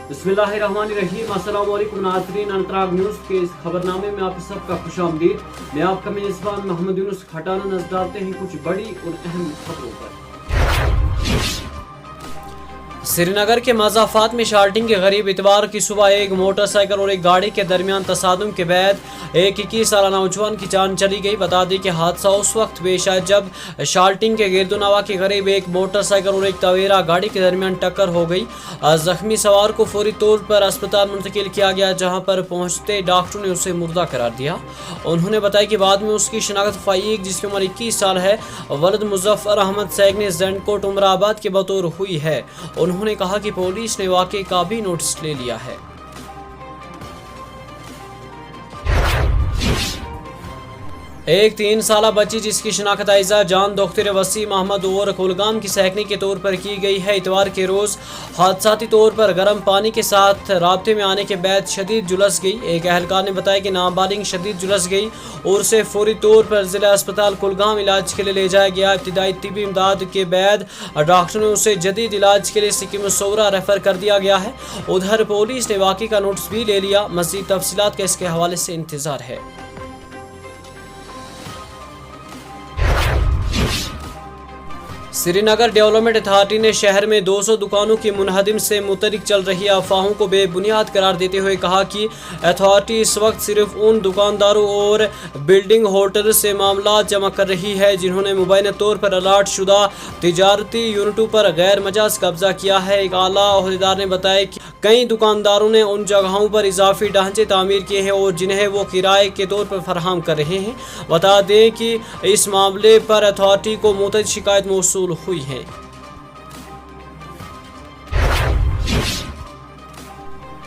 बिस्मिल्लाहिर्रहमानिर्रहीम। अस्सलाम वालेकुम नाज़रीन, अंतराग न्यूज़ के इस खबरनामे में आप सबका खुशामदीद। मैं आपका मेज़बान मोहम्मद यूनुस खटाना नजर डालते हैं कुछ बड़ी और अहम खबरों पर। श्रीनगर के मज़ाफ़ात में शाल्टिंग के करीब इतवार की सुबह एक मोटरसाइकिल और एक गाड़ी के दरमियान तसादुम के बाद एक 21 साल नौजवान की जान चली गई। बता दें कि हादसा उस वक्त पेश आया जब शाल्टिंग के गिरदोनवा के करीब एक मोटरसाइकिल और एक तवेरा गाड़ी के दरमियान टक्कर हो गई। जख्मी सवार को फौरी तौर पर अस्पताल मुंतकिल किया गया, जहाँ पर पहुँचते डॉक्टरों ने उसे मुर्दा करार दिया। उन्होंने बताया कि बाद में उसकी शनाख्त फाइक, जिसकी उम्र 21 साल है, वलद मुजफ्फर अहमद सैगने जैनकोट उमराबाद के बतौर हुई है। उन्होंने कहा कि पुलिस ने वाक़े का भी नोटिस ले लिया है। एक 3 साला बच्ची जिसकी शनाख्त आयजा जान दोख्तर वसीम अहमद और कुलगाम की सहकनी के तौर पर की गई है, इतवार के रोज़ हादसाती तौर पर गर्म पानी के साथ राब्ते में आने के बाद शदीद झुलस गई। एक अहलकार ने बताया कि नाबालिग शदीद झुलस गई और उसे फौरी तौर पर जिला अस्पताल कुलगाम इलाज के लिए ले जाया गया। इब्तिदाई तिब्बी इमदाद के बाद डॉक्टर ने उसे जदीद इलाज के लिए सिक्किम सौरा रेफर कर दिया गया है। उधर पुलिस ने वाक़े का नोटिस भी ले लिया। मज़ीद तफसीलात का इसके हवाले से इंतज़ार है। श्रीनगर डेवलपमेंट अथॉरिटी ने शहर में 200 दुकानों की मुनहदिम से मुतल्लिक चल रही अफवाहों को बेबुनियाद करार देते हुए कहा कि अथॉरिटी इस वक्त सिर्फ उन दुकानदारों और बिल्डिंग होल्डर से मामला जमा कर रही है जिन्होंने मुबैना तौर पर अलाट शुदा तिजारती यूनिटों पर गैर मजाज कब्जा किया है। एक आला ओहदेदार ने बताया कि कई दुकानदारों ने उन जगहों पर इजाफी ढांचे तामीर किए हैं और जिन्हें वो किराए के तौर पर फराहम कर रहे हैं। बता दें कि इस मामले पर अथॉरिटी को मुतअद्दिद शिकायत मौसूल हुई है।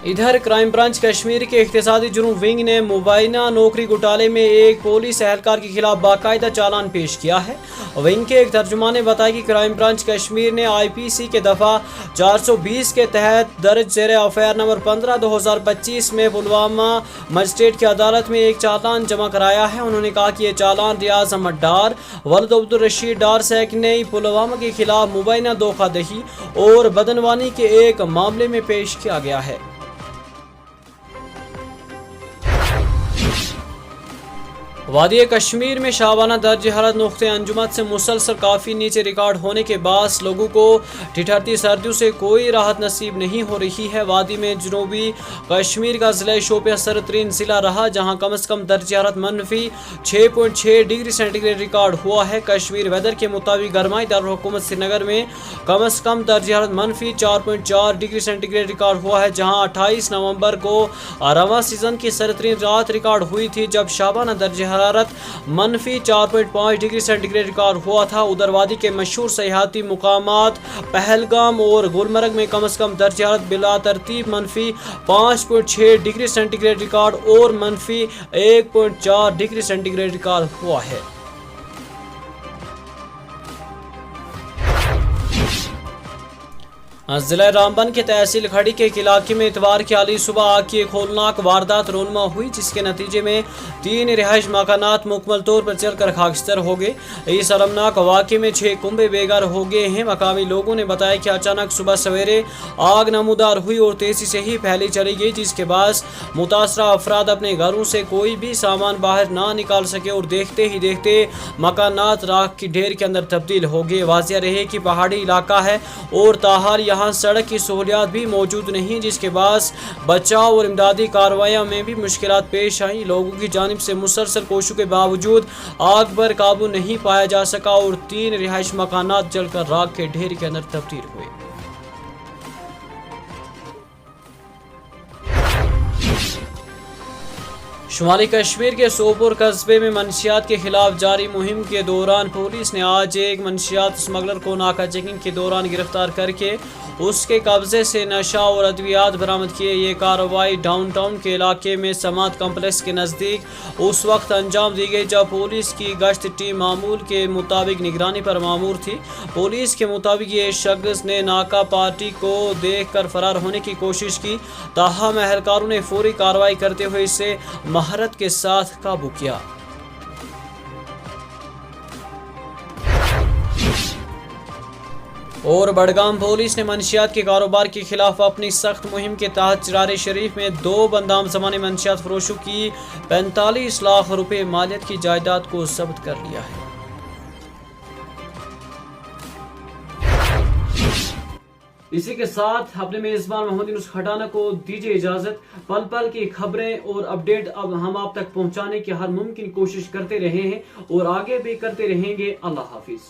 इधर क्राइम ब्रांच कश्मीर के इख्तिसादी जुर्म विंग ने मुबैना नौकरी घोटाले में एक पुलिस एहलकार के खिलाफ बाकायदा चालान पेश किया है। विंग के एक तर्जुमान ने बताया कि क्राइम ब्रांच कश्मीर ने IPC के दफ़ा 420 के तहत दर्ज ज़ेर एफआईआर नंबर 15/2025 में पुलवामा मजिस्ट्रेट की अदालत में एक चालान जमा कराया है। उन्होंने कहा कि यह चालान रियाज अहमद डार, वलद अब्दुल रशीद डार सैकने पुलवामा के खिलाफ मुबैना धोखाधड़ी और बदनवानी के एक मामले में पेश किया गया है। वादी कश्मीर में शाबाना दर्ज हरारत नुक़्ते अंजुमत से मुसलसल काफ़ी नीचे रिकॉर्ड होने के बाद लोगों को ठिठुरती सर्दियों से कोई राहत नसीब नहीं हो रही है। वादी में जनूबी कश्मीर का ज़िला शोपियां सरतरीन ज़िला रहा, जहां कम से कम दर्ज हरारत -6.6 डिग्री सेंटीग्रेड रिकॉर्ड हुआ है। कश्मीर वेदर के मुताबिक गरमाई दारुल-हुकूमत श्रीनगर में कम से कम दर्ज हरारत -4.4 डिग्री सेंटीग्रेड रिकॉर्ड हुआ है, जहाँ 28 नवंबर को रवां सीज़न की सरतरीन रात रिकॉर्ड हुई थी जब शाबाना दर्ज हरारत -4.5 डिग्री सेंटीग्रेड रिकॉर्ड हुआ था। उधर वादी के मशहूर सयाहती मुकामात पहलगाम और गुलमर्ग में कम से कम दर्ज हरारत बिला तरतीब -5.6 डिग्री सेंटीग्रेड रिकॉर्ड और -1.4 डिग्री सेंटीग्रेड रिकॉर्ड हुआ है। जिला रामबन के तहसील खड़ी के एक इलाके में इतवार की आली सुबह आग की एक होलनाक वारदात रोनमा हुई, जिसके नतीजे में 3 रिहाइश मकानात मुकम्मल तौर पर जलकर खाकस्तर हो गए। इस शर्मनाक वाक़े में 6 कुंबे बेघर हो गए हैं। मकामी लोगों ने बताया कि अचानक सुबह सवेरे आग नमूदार हुई और तेज़ी से ही फैली चली गई, जिसके बाद मुतासरा अफराद अपने घरों से कोई भी सामान बाहर ना निकाल सके और देखते ही देखते मकानात राख की ढेर के अंदर तब्दील हो गए। वाज़िया रहे कि पहाड़ी इलाका है और ताहार यहाँ सड़क की सहूलियात भी मौजूद नहीं, जिसके बाद बचाव और इमदादी कार्रवाइयों में भी मुश्किलात पेश आई। लोगों की जानिब से मुसलसल कोशिशों के बावजूद आग पर काबू नहीं पाया जा सका और 3 रिहाइश मकानात जलकर राख के ढेर के अंदर तब्दील हुए। शुमाली कश्मीर के सोपोर कस्बे में मनशियात के खिलाफ जारी मुहिम के दौरान पुलिस ने आज एक मनशियात स्मगलर को नाका चेकिंग के दौरान गिरफ्तार करके उसके कब्जे से नशा और अद्वियात बरामद किए। ये कार्रवाई डाउनटाउन के इलाके में समात कम्प्लेक्स के नज़दीक उस वक्त अंजाम दी गई जब पुलिस की गश्त टीम मामूल के मुताबिक निगरानी पर मामूर थी। पुलिस के मुताबिक ये शख्स ने नाका पार्टी को देख कर फरार होने की कोशिश की, ताहम एहलकारों ने फौरी कार्रवाई करते हुए इसे महारत के साथ काबू किया। और बडगाम पुलिस ने मंशियात के कारोबार के खिलाफ अपनी सख्त मुहिम के तहत चिरार शरीफ में 2 बंदाम ज़माने मंशियात फरोशों की 45 लाख रुपए मालियत की जायदाद को जब्त कर लिया है। इसी के साथ अपने मेजबान मोहम्मद यूनुस खटाना को दीजिए इजाजत। पल पल की खबरें और अपडेट अब हम आप तक पहुंचाने की हर मुमकिन कोशिश करते रहे हैं और आगे भी करते रहेंगे। अल्लाह हाफिज।